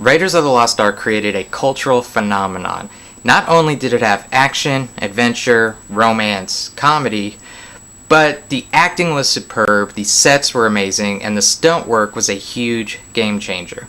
Raiders of the Lost Ark created a cultural phenomenon. Not only did it have action, adventure, romance, comedy, but the acting was superb, the sets were amazing, and the stunt work was a huge game changer.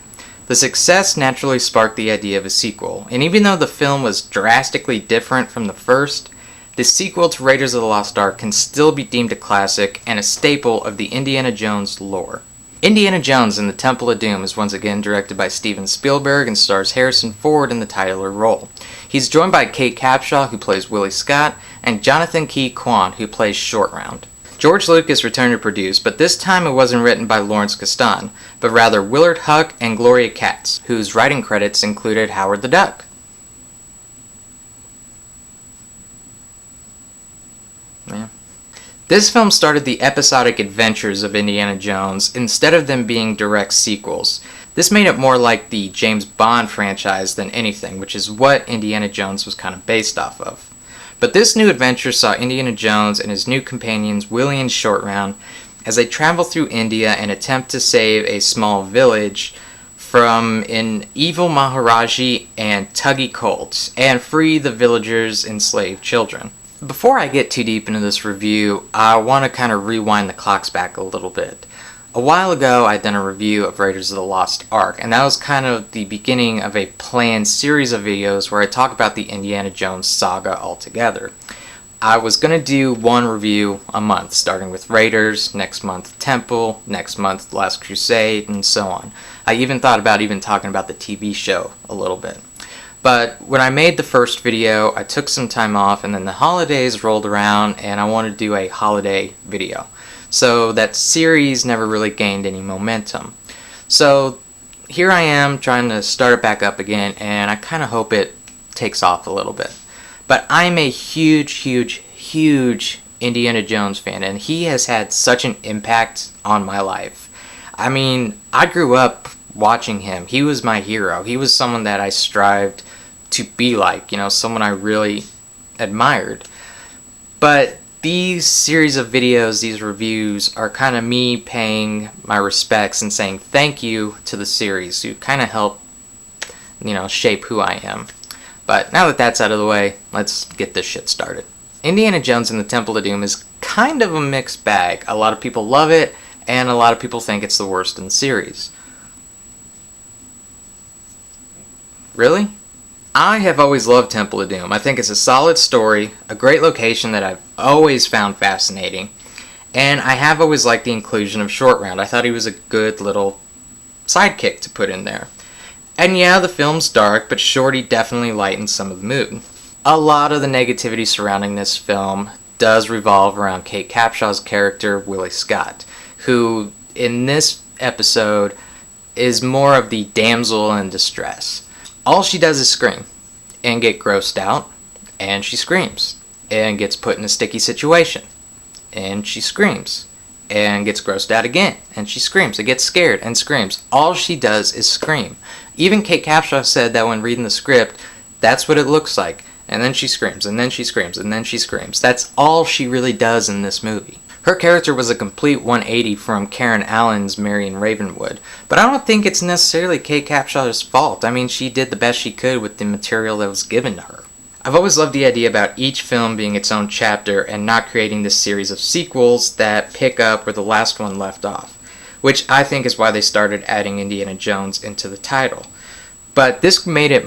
The success naturally sparked the idea of a sequel, and even though the film was drastically different from the first, the sequel to Raiders of the Lost Ark can still be deemed a classic and a staple of the Indiana Jones lore. Indiana Jones and the Temple of Doom is once again directed by Steven Spielberg and stars Harrison Ford in the titular role. He's joined by Kate Capshaw, who plays Willie Scott, and Jonathan Key Kwan, who plays Short Round. George Lucas returned to produce, but this time it wasn't written by Lawrence Kasdan, but rather Willard Huck and Gloria Katz, whose writing credits included Howard the Duck. Yeah. This film started the episodic adventures of Indiana Jones instead of them being direct sequels. This made it more like the James Bond franchise than anything, which is what Indiana Jones was kind of based off of. But this new adventure saw Indiana Jones and his new companions, Willie and Short Round, as they travel through India and attempt to save a small village from an evil Maharaji and Tuggy cults, and free the villagers' enslaved children. Before I get too deep into this review, I want to kind of rewind the clocks back a little bit. A while ago, I'd done a review of Raiders of the Lost Ark, and that was kind of the beginning of a planned series of videos where I talk about the Indiana Jones saga altogether. I was going to do one review a month, starting with Raiders, next month Temple, next month Last Crusade, and so on. I even thought about talking about the TV show a little bit. But when I made the first video, I took some time off, and then the holidays rolled around, and I wanted to do a holiday video. So that series never really gained any momentum. So here I am trying to start it back up again, and I kind of hope it takes off a little bit. But I'm a huge Indiana Jones fan, and he has had such an impact on my life. I mean, I grew up watching him. He was my hero. He was someone that I strived to be like, someone I really admired. But these series of videos, these reviews, are kind of me paying my respects and saying thank you to the series who kind of helped, shape who I am. But now that that's out of the way, let's get this shit started. Indiana Jones and the Temple of Doom is kind of a mixed bag. A lot of people love it, and a lot of people think it's the worst in the series. Really? I have always loved Temple of Doom. I think it's a solid story, a great location that I've always found fascinating, and I have always liked the inclusion of Short Round. I thought he was a good little sidekick to put in there. And yeah, the film's dark, but Shorty definitely lightens some of the mood. A lot of the negativity surrounding this film does revolve around Kate Capshaw's character, Willie Scott, who in this episode is more of the damsel in distress. All she does is scream and get grossed out, and she screams and gets put in a sticky situation, and she screams and gets grossed out again, and she screams and gets scared and screams. All she does is scream. Even Kate Capshaw said that when reading the script, that's what it looks like. And then she screams, and then she screams, and then she screams. That's all she really does in this movie. Her character was a complete 180 from Karen Allen's Marion Ravenwood, but I don't think it's necessarily Kate Capshaw's fault. I mean, she did the best she could with the material that was given to her. I've always loved the idea about each film being its own chapter and not creating this series of sequels that pick up where the last one left off, which I think is why they started adding Indiana Jones into the title. But this made it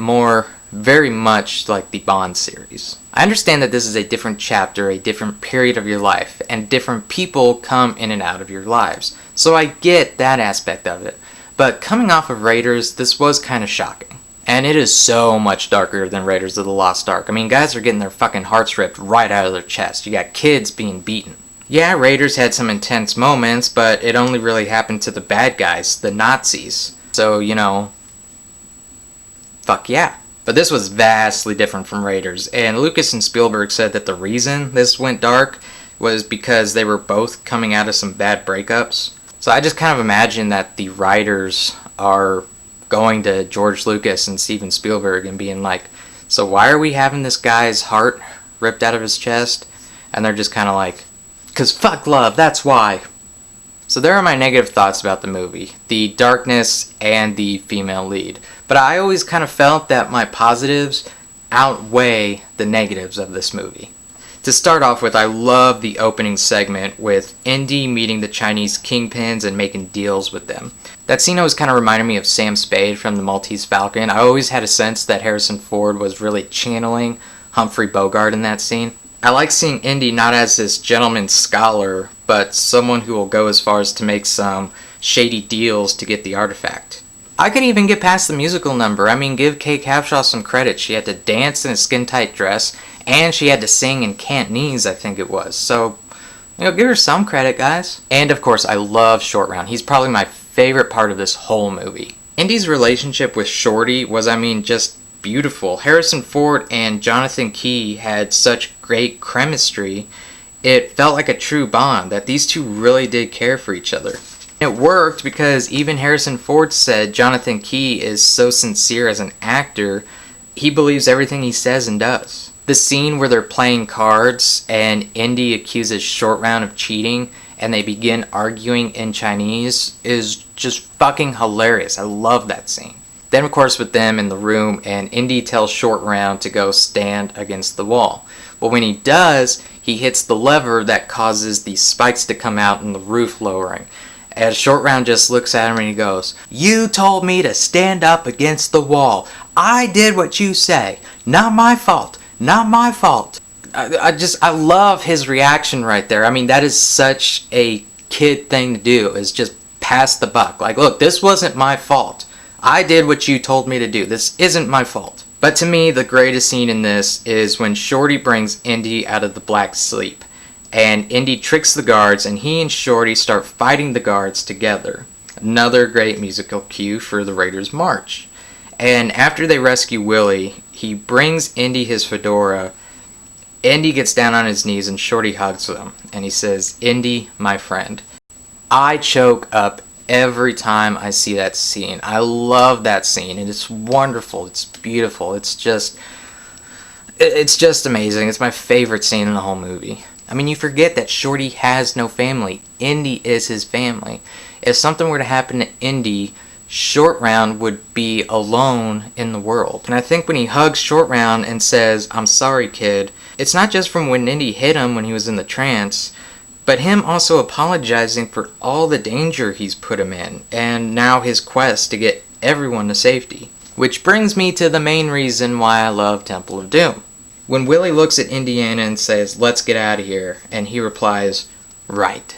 very much like the Bond series. I understand that this is a different chapter, a different period of your life, and different people come in and out of your lives. So I get that aspect of it. But coming off of Raiders, this was kind of shocking. And it is so much darker than Raiders of the Lost Ark. I mean, guys are getting their fucking hearts ripped right out of their chest. You got kids being beaten. Yeah, Raiders had some intense moments, but it only really happened to the bad guys, the Nazis. So, fuck yeah. But this was vastly different from Raiders, and Lucas and Spielberg said that the reason this went dark was because they were both coming out of some bad breakups. So I just kind of imagine that the writers are going to George Lucas and Steven Spielberg and being like, so why are we having this guy's heart ripped out of his chest? And they're just kind of like, 'cause fuck love, that's why. So there are my negative thoughts about the movie, the darkness and the female lead. But I always kind of felt that my positives outweigh the negatives of this movie. To start off with, I love the opening segment with Indy meeting the Chinese kingpins and making deals with them. That scene always kind of reminded me of Sam Spade from The Maltese Falcon. I always had a sense that Harrison Ford was really channeling Humphrey Bogart in that scene. I like seeing Indy not as this gentleman scholar, but someone who will go as far as to make some shady deals to get the artifact. I could even get past the musical number. I mean, give Kate Capshaw some credit. She had to dance in a skin-tight dress, and she had to sing in Cantonese, I think it was. So, give her some credit, guys. And of course, I love Short Round. He's probably my favorite part of this whole movie. Indy's relationship with Shorty was, just beautiful. Harrison Ford and Jonathan Key had such great chemistry. It felt like a true bond, that these two really did care for each other. It worked because even Harrison Ford said Jonathan Key is so sincere as an actor, he believes everything he says and does. The scene where they're playing cards and Indy accuses Short Round of cheating and they begin arguing in Chinese is just fucking hilarious. I love that scene. Then of course with them in the room and Indy tells Short Round to go stand against the wall. But when he does, he hits the lever that causes the spikes to come out and the roof lowering. As Short Round just looks at him and he goes, "You told me to stand up against the wall. I did what you say. Not my fault. Not my fault." I love his reaction right there. That is such a kid thing to do, is just pass the buck. Like, look, this wasn't my fault. I did what you told me to do. This isn't my fault. But to me, the greatest scene in this is when Shorty brings Indy out of the black sleep. And Indy tricks the guards, and he and Shorty start fighting the guards together. Another great musical cue for the Raiders March. And after they rescue Willie, he brings Indy his fedora. Indy gets down on his knees and Shorty hugs him. And he says, "Indy, my friend." I choke up every time I see that scene. I love that scene, and it's wonderful. It's beautiful. It's just amazing. It's my favorite scene in the whole movie. You forget that Shorty has no family. Indy is his family. If something were to happen to Indy, Short Round would be alone in the world. And I think when he hugs Short Round and says, "I'm sorry, kid," it's not just from when Indy hit him when he was in the trance, but him also apologizing for all the danger he's put him in, and now his quest to get everyone to safety. Which brings me to the main reason why I love Temple of Doom. When Willie looks at Indiana and says, "Let's get out of here," and he replies, "Right,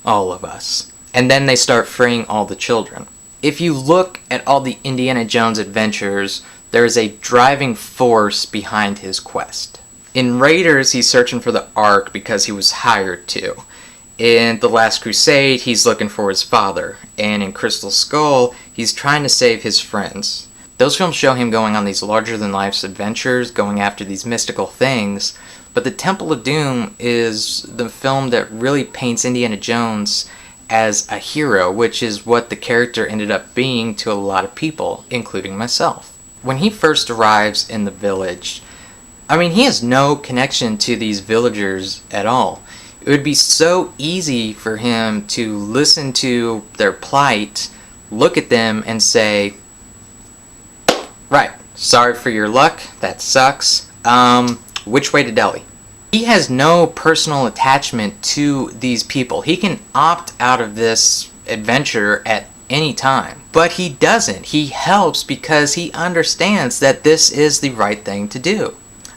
all of us." And then they start freeing all the children. If you look at all the Indiana Jones adventures, there is a driving force behind his quest. In Raiders, he's searching for the Ark because he was hired to. In The Last Crusade, he's looking for his father. And in Crystal Skull, he's trying to save his friends. Those films show him going on these larger-than-life adventures, going after these mystical things, but the Temple of Doom is the film that really paints Indiana Jones as a hero, which is what the character ended up being to a lot of people, including myself. When he first arrives in the village, he has no connection to these villagers at all. It would be so easy for him to listen to their plight, look at them, and say, "Right, sorry for your luck, that sucks. Which way to Delhi?" He has no personal attachment to these people. He can opt out of this adventure at any time, but he doesn't. He helps because he understands that this is the right thing to do.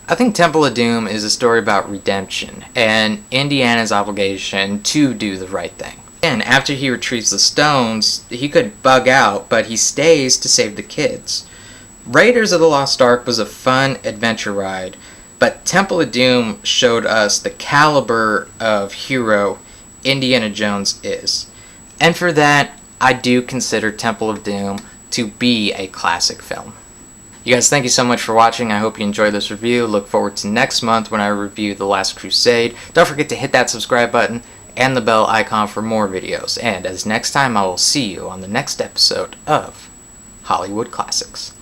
I think Temple of Doom is a story about redemption and Indiana's obligation to do the right thing. And after he retrieves the stones, he could bug out, but he stays to save the kids. Raiders of the Lost Ark was a fun adventure ride, but Temple of Doom showed us the caliber of hero Indiana Jones is. And for that, I do consider Temple of Doom to be a classic film. You guys, thank you so much for watching. I hope you enjoyed this review. Look forward to next month when I review The Last Crusade. Don't forget to hit that subscribe button and the bell icon for more videos. And as next time, I will see you on the next episode of Hollywood Classics.